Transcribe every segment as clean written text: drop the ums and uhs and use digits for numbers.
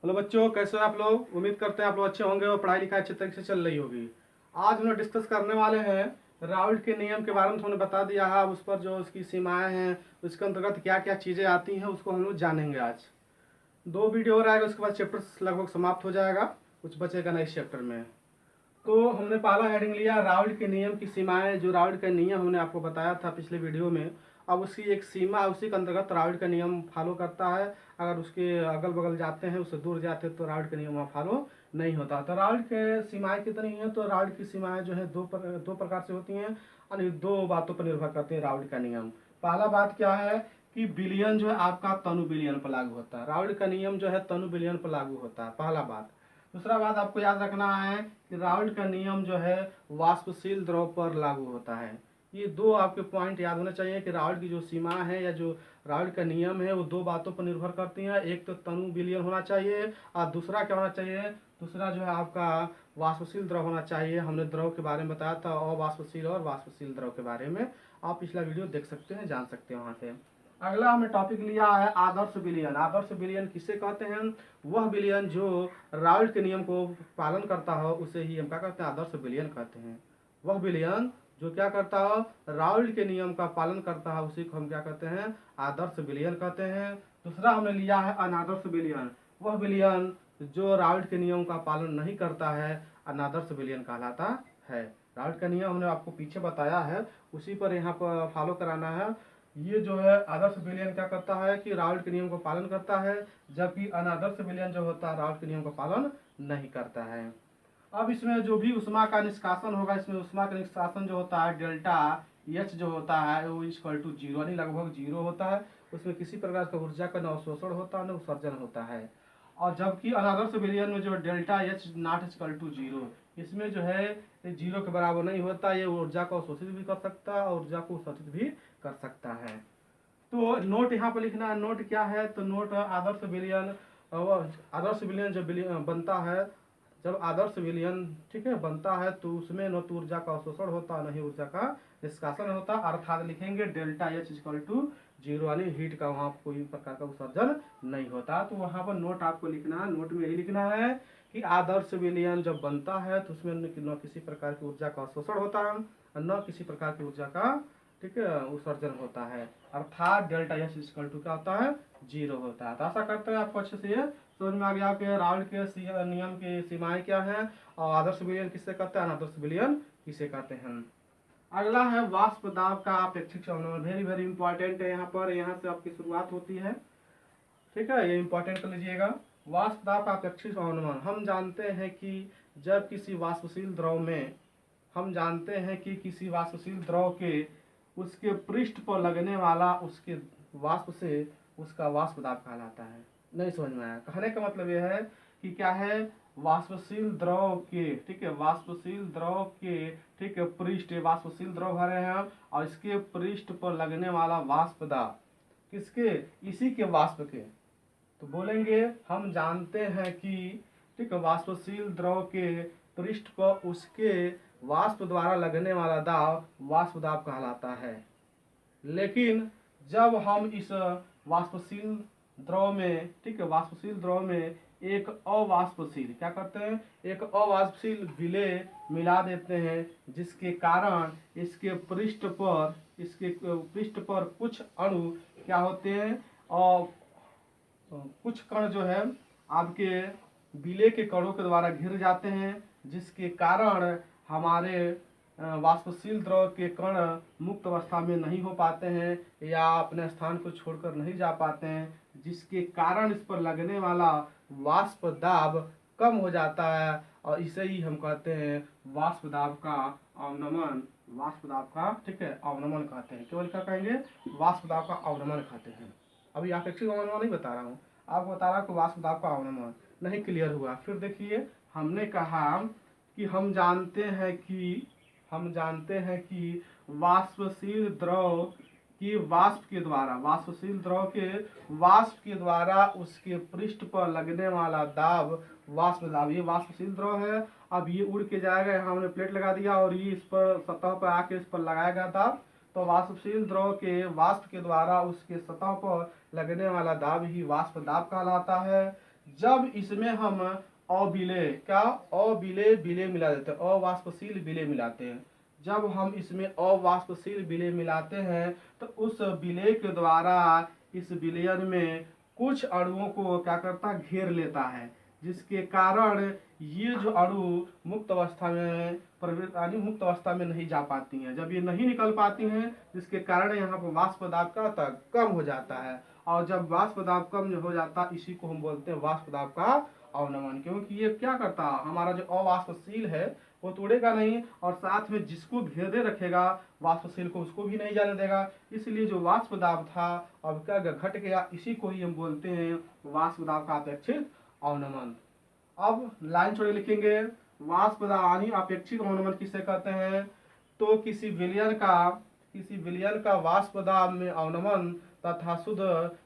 Hello बच्चों, कैसे हो आप लोग। उम्मीद करते हैं आप लोग अच्छे होंगे और पढ़ाई लिखाई अच्छे तरीके से चल रही होगी। आज हम लोग डिस्कस करने वाले हैं राउल्ट के नियम के बारे में। हमने बता दिया है, उस पर जो उसकी सीमाएं हैं, उसके अंतर्गत क्या क्या चीज़ें आती हैं, उसको हम लोग जानेंगे। आज 2 वीडियो और आएगा, उसके बाद चैप्टर लगभग समाप्त हो जाएगा, कुछ बचेगा नहीं इस चैप्टर में। तो हमने पहला हेडिंग लिया राउल्ट के नियम की सीमाएं। जो राउल्ट का नियम हमने आपको बताया था पिछले वीडियो में, अब उसकी एक सीमा, उसी के अंतर्गत राउल्ट का नियम फॉलो करता है। अगर उसके अगल बगल जाते हैं, उससे दूर जाते हैं, तो राउल्ट का नियम वहाँ फॉलो नहीं होता। तो राउल्ट के सीमाएं कितनी हैं? तो राउल्ट की सीमाएं जो है दो प्रकार से होती हैं, और 2 बातों पर निर्भर करते हैं राउल्ट का नियम। पहला बात क्या है कि बिलियन जो है आपका तनु बिलियन पर लागू होता है। राउल्ट का नियम जो है तनु बिलियन पर लागू होता है, पहला बात। दूसरा बात आपको याद रखना है कि राउल्ट का नियम जो है वाष्पशील द्रव पर लागू होता है। ये 2 आपके पॉइंट याद होना चाहिए कि राउल्ट की जो सीमा है या जो राउल्ट का नियम है वो 2 बातों पर निर्भर करती है। एक तो तनु विलयन होना चाहिए, और दूसरा क्या होना चाहिए, दूसरा जो है आपका वाष्पशील द्रव होना चाहिए। हमने द्रव के बारे में बताया था, अवाष्पशील और वाष्पशील द्रव के बारे में। आप पिछला वीडियो देख सकते हैं, जान सकते हैं वहाँ से। अगला हमने टॉपिक लिया है आदर्श विलयन। आदर्श विलयन किसे कहते हैं? वह विलयन जो राउल्ट के नियम को पालन करता हो, उसे ही हम क्या कहते हैं? आदर्श विलयन कहते हैं। वह विलयन जो क्या करता हो, राउल्ट के नियम का पालन करता है, उसी को हम क्या कहते हैं? आदर्श विलयन कहते हैं। दूसरा हमने लिया है अनादर्श विलयन। वह विलयन जो राउल्ट के नियम का पालन नहीं करता है, अनादर्श विलयन कहलाता है। राउल्ट का नियम हमने आपको पीछे बताया है, उसी पर यहाँ पर फॉलो कराना है। ये जो है आदर्श विलयन क्या करता है कि राउल्ट के नियम को पालन करता है, जबकि अनादर्श विलयन जो होता है राउल्ट के नियम का पालन नहीं करता है। अब इसमें जो भी उष्मा का निष्कासन होगा, इसमें उष्मा का निष्कासन जो होता है डेल्टा एच जो होता है वो इक्वल टू 0, यानी लगभग 0 होता है। उसमें किसी प्रकार का ऊर्जा का न अवशोषण होता है न उत्सर्जन होता है। और जबकि अनादर्श विलयन में जो delta H not equal to 0, इसमें जो है 0 के बराबर नहीं होता। ये ऊर्जा को अवशोषित भी कर सकता है और ऊर्जा को उत्सर्जित भी कर सकता है। तो नोट यहाँ पर लिखना है। नोट क्या है? तो नोट आदर्श विलयन, आदर्श विलयन जब बनता है, जब आदर्श विलयन ठीक है बनता है, तो उसमें न तो ऊर्जा का अवशोषण होता, न ही ऊर्जा का निष्कासन होता। अर्थात लिखेंगे डेल्टा एच इक्वल टू 0, यानी हीट का वहाँ कोई प्रकार का उत्सर्जन नहीं होता। तो वहाँ पर नोट आपको लिखना है। नोट में यही लिखना है कि आदर्श विलयन जब बनता है तो उसमें न किसी प्रकार की ऊर्जा का अवशोषण होता है, न किसी प्रकार की ऊर्जा का ठीक है उत्सर्जन होता है। अर्थात डेल्टा एच इक्वल टू क्या होता है? 0 होता है। तो आशा करते हैं आपको अच्छे से ये समझ में आ गया कि राउल्ट के नियम की सीमाएं क्या हैं, और आदर्श विलयन किसे कहते हैं, अनादर्श विलयन किसे कहते हैं। अगला है वाष्प दाब का अपेक्षिक अवनमन। वेरी वेरी इंपॉर्टेंट है। यहाँ से आपकी शुरुआत होती है, ठीक है, ये इंपॉर्टेंट कर लीजिएगा। वाष्प दाब का अपेक्षित अवनमन। हम जानते हैं कि जब किसी वाष्पशील द्रव में, हम जानते हैं कि किसी वाष्पशील द्रव के उसके पृष्ठ पर लगने वाला उसके वाष्प से उसका वाष्प दाब कहलाता है। नहीं समझ में आया? कहने का मतलब यह है कि क्या है, वाष्पशील द्रव के, ठीक है, वाष्पशील द्रव के, ठीक है, पृष्ठ, वाष्पशील द्रव भरे हैं और इसके पृष्ठ पर लगने वाला वाष्प दाब किसके? इसी के वाष्प के। तो बोलेंगे हम जानते हैं कि ठीक है, वाष्पशील द्रव के पृष्ठ पर उसके वाष्प द्वारा लगने वाला दाब वाष्प दाब कहलाता है। लेकिन जब हम इस वाष्पशील द्रव में, ठीक है, वाष्पशील द्रव में एक अवाष्पशील क्या करते हैं, एक अवाष्पशील विलेय मिला देते हैं, जिसके कारण इसके पृष्ठ पर कुछ अणु क्या होते हैं, और कुछ कण जो है आपके विलेय के कणों के द्वारा घिर जाते हैं, जिसके कारण हमारे वाष्पशील द्रव के कण मुक्त अवस्था में नहीं हो पाते हैं या अपने स्थान को छोड़कर नहीं जा पाते हैं, जिसके कारण इस पर लगने वाला वाष्प दाब कम हो जाता है, और इसे ही हम कहते हैं वाष्प दाब का अवनमन। वाष्प दाब का, ठीक है, अवनमन कहते हैं। केवल क्या कहेंगे? वाष्प दाब का अवनमन कहते हैं। अभी अपेक्षित अवनमन नहीं बता रहा हूँ, आपको बता रहा हूँ कि वाष्प दाब का अवनमन। नहीं क्लियर हुआ? फिर देखिए, हमने कहा कि हम जानते हैं कि वाष्पशील द्रव की वाष्पशील द्रव के वाष्प के द्वारा उसके पृष्ठ पर लगने वाला दाब वाष्प दाब, ये वाष्पशील द्रव है। अब ये उड़ के जाएगा, यहाँ हमने प्लेट लगा दिया और ये इस पर सतह पर आके इस पर लगाएगा दाब। तो वाष्पशील द्रव के वाष्प के द्वारा उसके सतह पर लगने वाला दाब ही वाष्प दाब कहलाता है। जब इसमें हम अविलेय क्या अविलेय विलेय मिला देते हैं, अवाष्पशील विलेय मिलाते हैं। जब हम इसमें अवाष्पशील विलेय मिलाते हैं तो उस विलेय के द्वारा इस विलयन में कुछ अणुओं को क्या करता है, घेर लेता है, जिसके कारण ये जो अणु मुक्त अवस्था में प्रवृत्त यानी मुक्त अवस्था में नहीं जा पाती हैं। जब ये नहीं निकल पाती हैं जिसके कारण यहाँ पर वाष्प दाब का कम हो जाता है, और जब वाष्प दाब कम हो जाता है इसी को हम बोलते हैं वाष्प दाब का अवनमन। क्योंकि ये क्या करता है, हमारा जो अवाष्पशील है वो तोड़ेगा नहीं, और साथ में जिसको घेरे रखेगा वाष्पशील को उसको भी नहीं जाने देगा। इसलिए जो वाष्प दाब था अब क्या घट गया, इसी को ही हम बोलते हैं वाष्प दाब का अपेक्षित अवनमन। अब लाइन छोड़ लिखेंगे, वाष्प दाब यानी अपेक्षित अवनमन किसे कहते हैं, तो किसी विलयन का वाष्प दाब में अवनमन तथा शुद्ध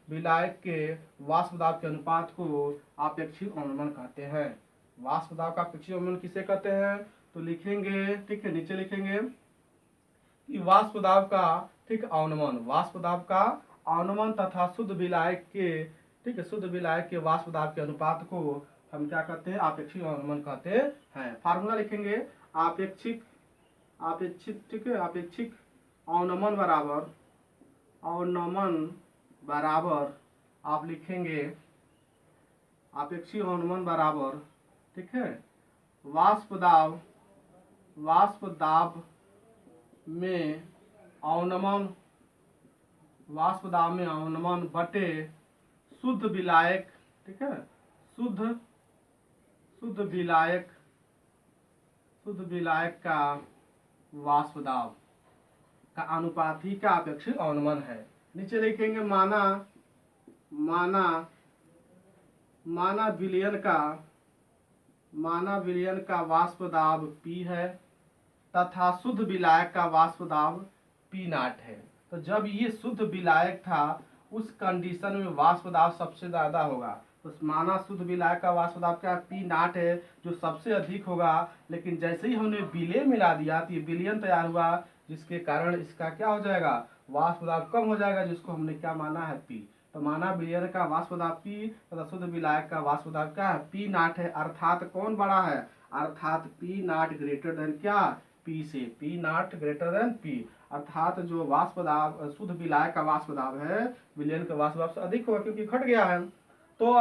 विलायक के वाष्प दाब के अनुपात को अपेक्षित अवनमन कहते हैं। वाष्प दाब का अपेक्षित अवनमन किसे कहते हैं, तो लिखेंगे, ठीक है, नीचे लिखेंगे कि वाष्प दाब का ठीक अवनमन, वाष्प दाब का अवनमन तथा शुद्ध विलायक के, ठीक है, शुद्ध विलायक के वाष्प दाब के अनुपात को हम क्या कहते हैं, अपेक्षित अवनमन कहते हैं। फार्मूला लिखेंगे, अपेक्षित ठीक है, अपेक्षित अवनमन बराबर आप लिखेंगे अपेक्षित अवनमन बराबर, ठीक है, वाष्प दाब में अवनमन बटे शुद्ध विलायक, ठीक है, शुद्ध विलायक का वाष्प दाब का अनुपात ही का अपेक्षित अवनमन है। नीचे लिखेंगे माना विलयन का वाष्प दाब P है तथा शुद्ध विलायक का वाष्प दाब P0 है। तो जब ये शुद्ध विलायक था उस कंडीशन में वाष्प दाब सबसे ज्यादा होगा, तो माना शुद्ध विलायक का वाष्प दाब क्या P0 है जो सबसे अधिक होगा। लेकिन जैसे ही हमने विलेय मिला दिया तो ये विलयन तैयार हुआ, जिसके कारण इसका क्या हो जाएगा, वाष्प दाब कम हो जाएगा, जिसको हमने क्या माना है P। तो माना विलयन का वाष्प दाब P तथा शुद्ध विलायक का वाष्प दाब क्या है, P0 है। अर्थात कौन बड़ा है, अर्थात P0 ग्रेटर देन क्या, P से, P0 ग्रेटर देन P। अर्थात जो वाष्प दाब शुद्ध विलायक का वाष्प दाब है विलयन के वाष्प दाब से अधिक होगा, क्योंकि घट गया है। तो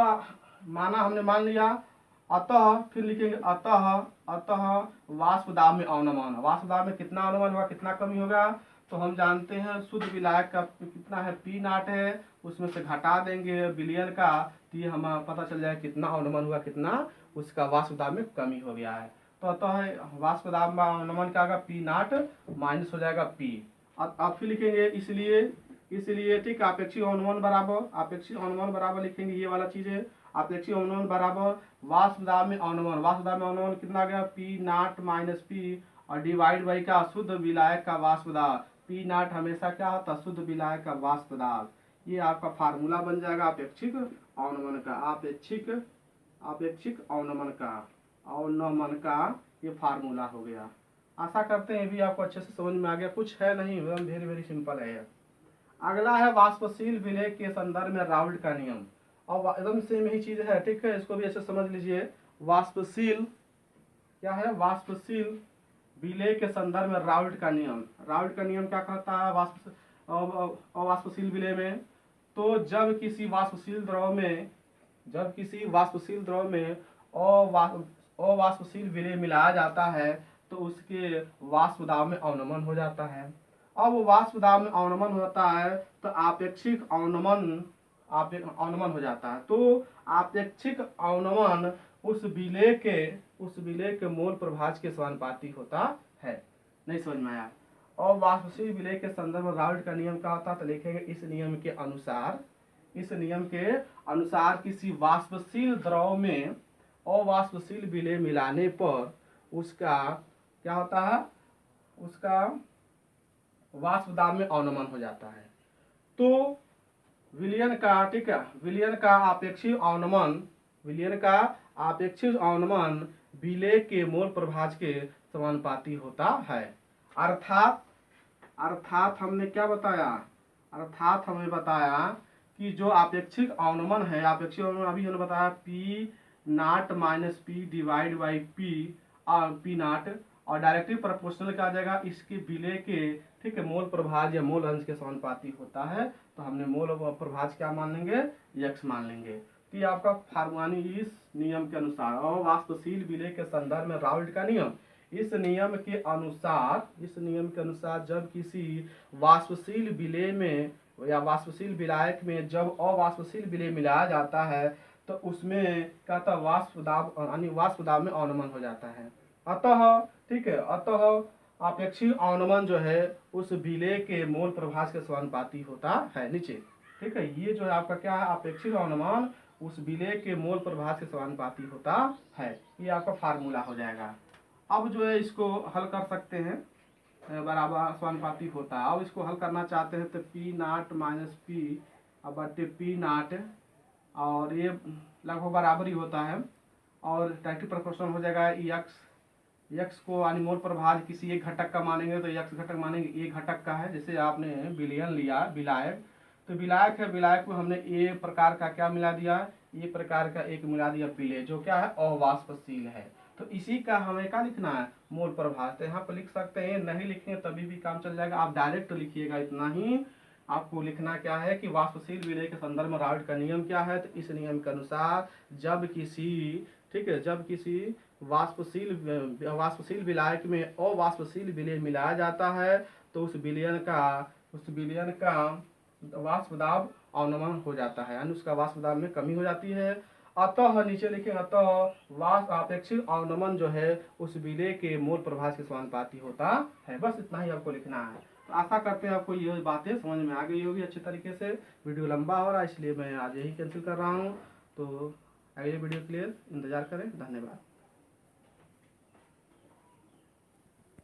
माना हमने मान लिया, अतः फिर लिखेंगे अतः वाष्प दाब में अवनमन, वाष्प दाब में कितना अवनमन होगा, कितना कमी होगा, तो हम जानते हैं शुद्ध विलायक का कितना है, P0 है, उसमें से घटा देंगे विलयन का, तो ये हमें पता चल जाएगा कितना अवनमन हुआ, कितना उसका वाष्प दाब में कमी हो गया है। तो अतः वाष्प दाब में अवनमन क्या होगा, P0 माइनस हो जाएगा P। अब फिर लिखेंगे इसलिए ठीक, अपेक्षित अवनमन बराबर लिखेंगे, ये वाला चीज है, अपेक्षित अवनमन बराबर वाष्प दाब में अवनमन कितना आ गया, P0 माइनस P, और डिवाइड बाई का शुद्ध विलायक का वाष्प दाब। P0 हमेशा क्या होता है, शुद्ध विलायक का वाष्प दाब। ये आपका फार्मूला बन जाएगा अपेक्षित अवनमन का, अपेक्षित अवनमन का ये फार्मूला हो गया। आशा करते हैं ये भी आपको अच्छे से समझ में आ गया, कुछ है नहीं, एकदम वेरी वेरी सिंपल है। अगला है वाष्पशील विलेय के संदर्भ में राउल्ट का नियम, और एकदम सेम ही चीज है, ठीक है, इसको भी अच्छे समझ लीजिए। वाष्पशील क्या है, वाष्पशील विलेय के संदर्भ में राउल्ट का नियम क्या कहता है, अवाष्पशील विलेय में, तो जब किसी वाष्पशील द्रव में अवाष्पशील विलेय मिलाया जाता है तो उसके वाष्प दाब में अवनमन हो जाता है। अब वाष्प दाब में अवनमन होता है तो आपेक्षिक अवनमन हो जाता है। तो आपेक्षिक अवनमन उस विलेय के मोल प्रभाज के समानुपाती होता है। नहीं समझ में आया। और वाष्पशील विलेय के संदर्भ में राउल्ट का नियम क्या होता है, तो लिखेंगे इस नियम के अनुसार किसी वाष्पशील द्रव में अवाष्पशील विलेय मिलाने पर उसका क्या होता है, उसका वाष्प दाब में अवनमन हो जाता है। तो विलयन का अपेक्षित अवनमन विलेय के मोल प्रभाज के समानुपाती होता है। अर्थात हमें बताया कि जो आपेक्षिक अवनमन है, आपेक्षिक अवनमन अभी हमने बताया P naught minus P divide by P naught, और डायरेक्टली प्रोपोर्शनल क्या आ जाएगा, इसके विलय के, ठीक है, मोल प्रभाज या मोल अंश के समानुपाती होता है। तो हमने मोल प्रभाज क्या मान लेंगे, यक्स मान लेंगे। तो ये आपका फार्मानी इस नियम के अनुसार अवाष्पशील विलय के संदर्भ में राउल्ट का नियम, इस नियम के अनुसार जब किसी वाष्पशील विलय में या वाष्पशील विलायक में जब अवाष्पशील विलय मिलाया जाता है तो उसमें क्या था, वाष्प दाब में अवनमन हो जाता है। अतः ठीक है, अतः आपेक्षिक अवनमन जो है उस विलय के मोल प्रभाज के समानुपाती होता है। नीचे ठीक है, ये जो है आपका क्या है, आपेक्षिक अवनमन उस विलय के मोल प्रभाज के समानुपाती होता है। ये आपका फार्मूला हो जाएगा। अब जो है इसको हल कर सकते हैं, बराबर समानुपाती होता है। अब इसको हल करना चाहते हैं तो पी नाट माइनस पी बटे पी नाट, और ये लगभग बराबर ही होता है, और डायरेक्टली प्रोपोर्शनल हो जाएगा यक्स को यानी मोल प्रभाज किसी एक घटक का मानेंगे तो यक्स घटक मानेंगे, एक घटक का है। जैसे आपने विलयन लिया विलायक, तो विलायक है, विलायक को हमने ए प्रकार का क्या मिला दिया, ए प्रकार का एक मिला दिया विलय, जो क्या है अवाष्पशील है। तो इसी का हमें क्या लिखना है, मोल प्रभाज। तो यहाँ पर लिख सकते हैं, नहीं लिखेंगे तभी भी काम चल जाएगा, आप डायरेक्ट लिखिएगा। इतना ही आपको लिखना क्या है कि वाष्पशील विलय के संदर्भ में राउल्ट का नियम क्या है। तो इस नियम के अनुसार जब किसी, ठीक है, जब किसी वाष्पशील विलायक में अवाष्पशील विलय मिलाया जाता है तो उस विलयन का वाष्प दाब अवनमन हो जाता है, यानी उसका वाष्प दाब में कमी हो जाती है। अतः नीचे लिखें, अतः आपेक्षिक अवनमन जो है उस विलय के मोल प्रभाज के समानुपाती होता है। बस इतना ही आपको लिखना है। तो आशा करते हैं आपको ये बातें समझ में आ गई होगी अच्छे तरीके से। वीडियो लंबा हो रहा है इसलिए मैं आज यही कैंसिल कर रहा हूँ। तो अगले वीडियो के लिए इंतजार करें। धन्यवाद।